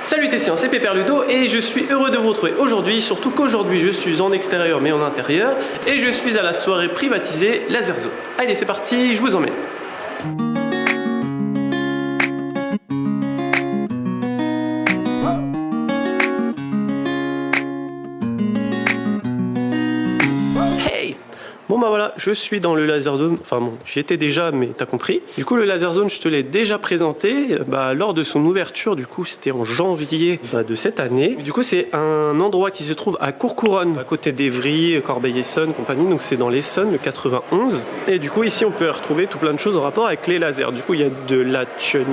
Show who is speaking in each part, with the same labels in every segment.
Speaker 1: Salut Tessian, c'est Pépère Ludo et je suis heureux de vous retrouver aujourd'hui, surtout qu'aujourd'hui je suis en extérieur mais en intérieur et je suis à la soirée privatisée Laser Zone. Allez c'est parti, je vous emmène. Bon bah voilà, je suis dans le Laser Zone, enfin bon, j'y étais déjà mais t'as compris. Du coup le Laser Zone je te l'ai déjà présenté lors de son ouverture, du coup c'était en janvier de cette année. Du coup c'est un endroit qui se trouve à Courcouronnes, à côté d'Evry, Corbeil-Essonnes, compagnie, donc c'est dans l'Essonne, le 91. Et du coup ici on peut retrouver tout plein de choses en rapport avec les lasers. Du coup il y a de l'action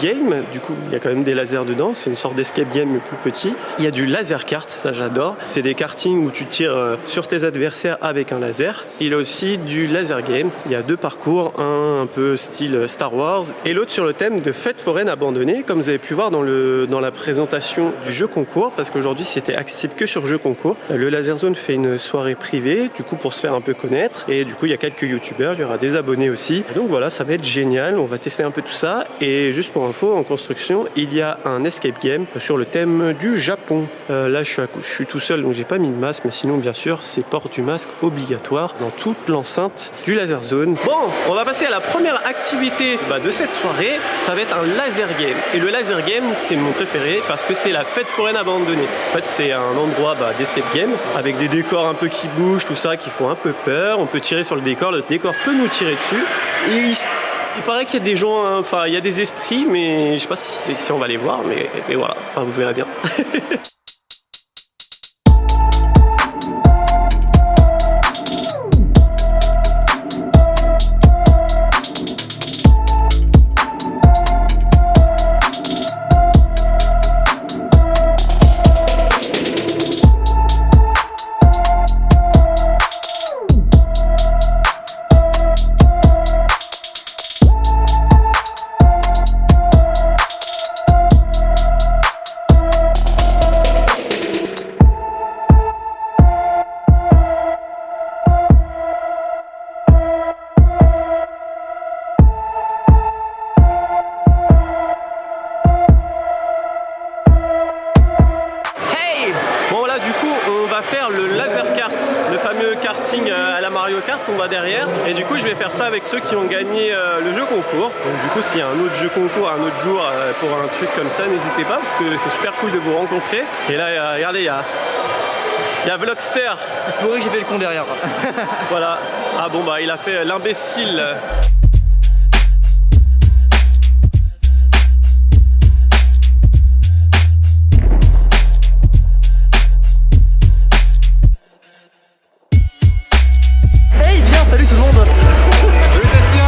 Speaker 1: game, du coup il y a quand même des lasers dedans, c'est une sorte d'escape game mais plus petit. Il y a du laser kart, ça j'adore, c'est des kartings où tu tires sur tes adversaires avec un laser. Il y a aussi du laser game. Il y a deux parcours, un peu style Star Wars et l'autre sur le thème de fête foraine abandonnée, comme vous avez pu voir dans la présentation du jeu concours, parce qu'aujourd'hui c'était accessible que sur jeu concours. Le Laser Zone fait une soirée privée, du coup pour se faire un peu connaître, et du coup il y a quelques youtubeurs, il y aura des abonnés aussi. Et donc voilà, ça va être génial, on va tester un peu tout ça. Et juste pour info, en construction, il y a un escape game sur le thème du Japon. Là je suis tout seul donc j'ai pas mis de masque, mais sinon bien sûr c'est port du masque obligatoire dans toute l'enceinte du Laser Zone. Bon, on va passer à la première activité de cette soirée, ça va être un laser game. Et le laser game, c'est mon préféré parce que c'est la fête foraine abandonnée. En fait, c'est un endroit d'escape game avec des décors un peu qui bougent, tout ça, qui font un peu peur. On peut tirer sur le décor peut nous tirer dessus. Et il paraît qu'il y a des gens, enfin, il y a des esprits, mais je sais pas si on va les voir, mais voilà, enfin, vous verrez bien. Faire le laser kart, le fameux karting à la Mario Kart qu'on voit derrière, et du coup je vais faire ça avec ceux qui ont gagné le jeu concours. Donc du coup s'il y a un autre jeu concours un autre jour pour un truc comme ça, n'hésitez pas parce que c'est super cool de vous rencontrer. Et là regardez, il y a Vlogster.
Speaker 2: Je pourrais que j'ai fait le con derrière.
Speaker 1: Voilà, ah bon il a fait l'imbécile.
Speaker 2: Salut tout le monde. Salut Tessian.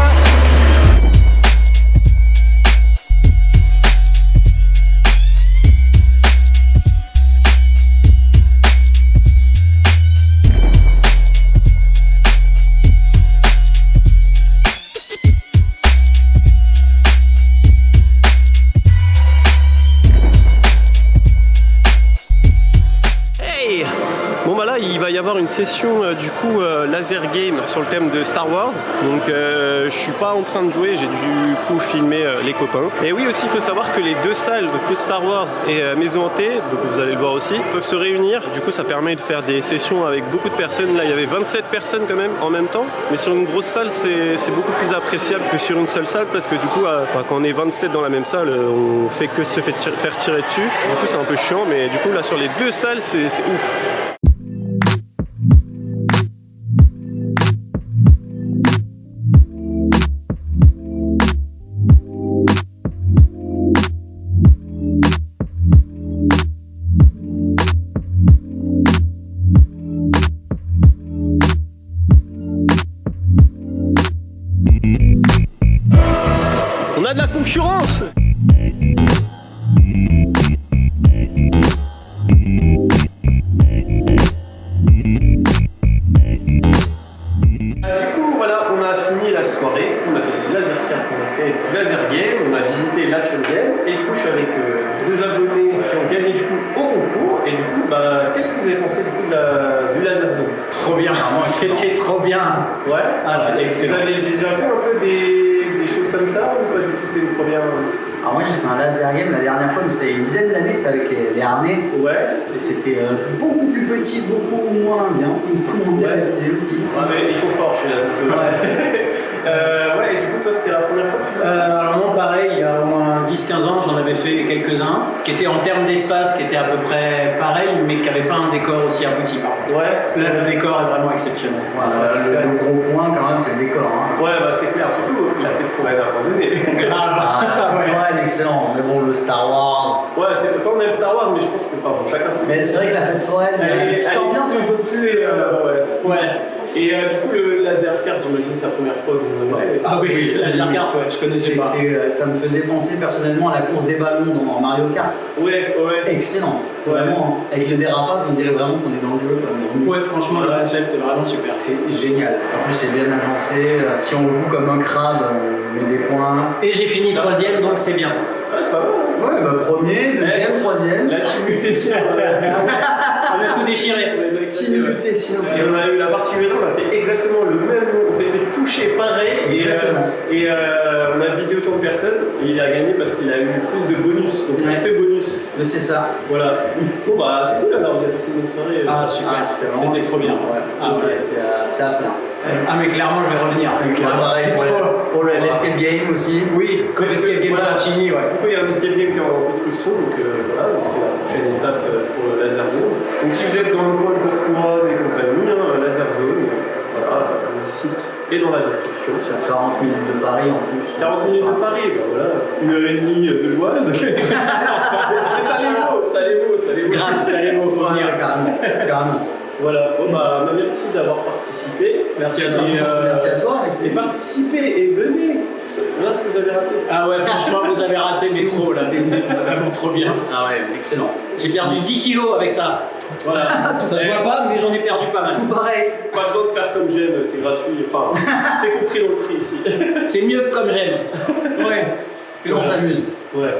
Speaker 1: Bon là il va y avoir une session du coup laser game sur le thème de Star Wars, donc je suis pas en train de jouer, j'ai du coup filmé les copains. Et oui aussi il faut savoir que les deux salles, de Star Wars et Maison Hantée, donc vous allez le voir aussi, peuvent se réunir, du coup ça permet de faire des sessions avec beaucoup de personnes. Là il y avait 27 personnes quand même en même temps, mais sur une grosse salle c'est beaucoup plus appréciable que sur une seule salle, parce que du coup quand on est 27 dans la même salle, on fait que se faire tirer dessus, du coup c'est un peu chiant, mais du coup là sur les deux salles c'est ouf. On a de la concurrence. Du coup voilà, on a fini la soirée, on a fait du laser kart, on a fait du laser game, on a visité l'action game, et du coup je suis avec deux abonnés qui ont gagné du coup au concours. Et du coup qu'est-ce que vous avez pensé du coup du laser zone?
Speaker 3: Trop bien, c'était trop bien.
Speaker 1: Ouais,
Speaker 3: c'était excellent.
Speaker 1: Vous avez déjà fait un peu des choses comme ça ou pas du tout, c'est une première?
Speaker 3: Alors moi j'ai fait un laser game la dernière fois, mais c'était une dizaine d'années, c'était avec
Speaker 4: les harnais.
Speaker 1: Ouais.
Speaker 4: Et c'était beaucoup plus petit, beaucoup moins bien, beaucoup moins médiatisé aussi.
Speaker 1: Ouais, mais ils sont forts chez la ouais, et du coup, toi, c'était la première fois que tu faisais ça?
Speaker 3: Alors moi pareil, il y a au moins 10-15 ans, j'en avais fait quelques-uns, qui étaient en termes d'espace, qui étaient à peu près pareils, mais qui n'avaient pas un décor aussi abouti par contre.
Speaker 1: Ouais.
Speaker 3: Là, le décor est vraiment exceptionnel.
Speaker 4: Voilà, le gros point quand même, c'est le décor. Hein.
Speaker 1: Ouais, bah c'est clair, surtout la fête foraine à un moment donné.
Speaker 4: Ah,
Speaker 3: Ouais.
Speaker 4: Foraine, excellent. Mais bon, le Star Wars.
Speaker 1: Ouais, c'est pas on aime Star Wars, mais je pense que pardon, chacun c'est.
Speaker 4: Mais c'est vrai que la fête foraine, il y a une petite ambiance un peu poussée.
Speaker 1: Ouais. Et du coup, le laser card, j'imagine, c'est la première fois que vous en avez.
Speaker 3: Ah oui, la laser carte, ouais, je connaissais pas.
Speaker 4: Ça me faisait penser personnellement à la course des ballons dans Mario Kart.
Speaker 1: Ouais.
Speaker 4: Excellent.
Speaker 1: Ouais.
Speaker 4: Vraiment, hein. Avec le dérapage, on dirait vraiment qu'on est dans le jeu.
Speaker 3: Ouais, franchement, le concept est vraiment super.
Speaker 4: C'est génial. En plus, c'est bien agencé. Si on joue comme un crabe, on met des points.
Speaker 3: Et j'ai fini 3ème, donc c'est bien.
Speaker 1: Ouais, c'est pas mal.
Speaker 4: Ouais, bah premier, deuxième, troisième.
Speaker 1: La team mutation.
Speaker 3: On a tout déchiré.
Speaker 4: Team mutation.
Speaker 1: Et on a eu la partie où on a fait exactement le même. On s'est fait toucher pareil.
Speaker 4: Exactement.
Speaker 1: Et on a visé autant de personnes. Et il a gagné parce qu'il a eu plus de bonus. Donc
Speaker 3: Ouais.
Speaker 1: c'est bonus.
Speaker 4: Mais c'est ça.
Speaker 1: Voilà. Bon bah c'est cool alors, on a passé une bonne soirée.
Speaker 3: Ah super, c'était trop bien.
Speaker 4: Ouais.
Speaker 3: Ah,
Speaker 4: Ok,
Speaker 3: ouais.
Speaker 4: c'est à faire.
Speaker 3: Ah mais clairement je vais revenir.
Speaker 4: Pareil,
Speaker 3: C'est trop.
Speaker 4: pour l'escape game aussi.
Speaker 3: Oui, quand l'escape game sera fini, ouais.
Speaker 1: Du coup, il y a un escape game qui est en construction, donc voilà, donc c'est la prochaine étape pour le Laser Zone. Donc si vous êtes dans le coin de Courcouronnes et compagnie, Laser Zone, voilà, le site est dans la description.
Speaker 4: C'est à 40 minutes de Paris en plus.
Speaker 1: 40 minutes de Paris, bah voilà, 1h30 de l'Oise. Mais ça les vaut.
Speaker 3: Grave, ça allait vous
Speaker 4: Ouais,
Speaker 3: venir.
Speaker 4: carrément.
Speaker 1: Voilà, bon bah merci d'avoir participé.
Speaker 3: Merci à toi.
Speaker 4: Merci à toi.
Speaker 1: Et participez et venez. Voilà ce que vous avez raté.
Speaker 3: Ah ouais, franchement, vous avez raté, mais trop là, c'était vraiment trop bien.
Speaker 4: Ah ouais, excellent.
Speaker 3: J'ai perdu 10 kilos avec ça. Voilà, ça se voit pas, mais j'en ai perdu pas mal.
Speaker 4: Tout pareil.
Speaker 1: Pas besoin de faire comme j'aime, c'est gratuit. Enfin, c'est compris dans le prix ici.
Speaker 3: C'est mieux que comme j'aime.
Speaker 4: Ouais. Et là, on s'amuse.
Speaker 1: Ouais.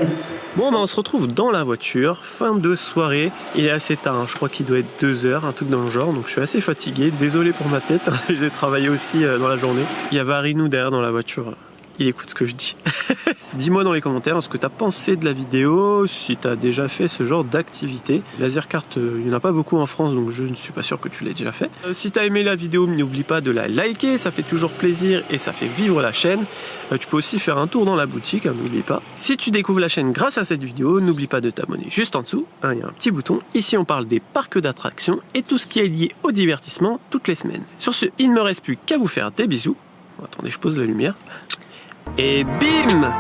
Speaker 1: Bon, bah on se retrouve dans la voiture, fin de soirée. Il est assez tard, hein. Je crois qu'il doit être 2h, un truc dans le genre, donc je suis assez fatigué. Désolé pour ma tête, j'ai travaillé aussi dans la journée. Il y avait Arinou derrière dans la voiture. Il écoute ce que je dis. Dis-moi dans les commentaires ce que tu as pensé de la vidéo, si tu as déjà fait ce genre d'activité. Laser Kart, il n'y en a pas beaucoup en France, donc je ne suis pas sûr que tu l'aies déjà fait. Si tu as aimé la vidéo, n'oublie pas de la liker, ça fait toujours plaisir et ça fait vivre la chaîne. Tu peux aussi faire un tour dans la boutique, hein, n'oublie pas. Si tu découvres la chaîne grâce à cette vidéo, n'oublie pas de t'abonner juste en dessous. Hein, il y a un petit bouton. Ici, on parle des parcs d'attractions et tout ce qui est lié au divertissement toutes les semaines. Sur ce, il ne me reste plus qu'à vous faire des bisous. Attendez, je pose la lumière. Et bim!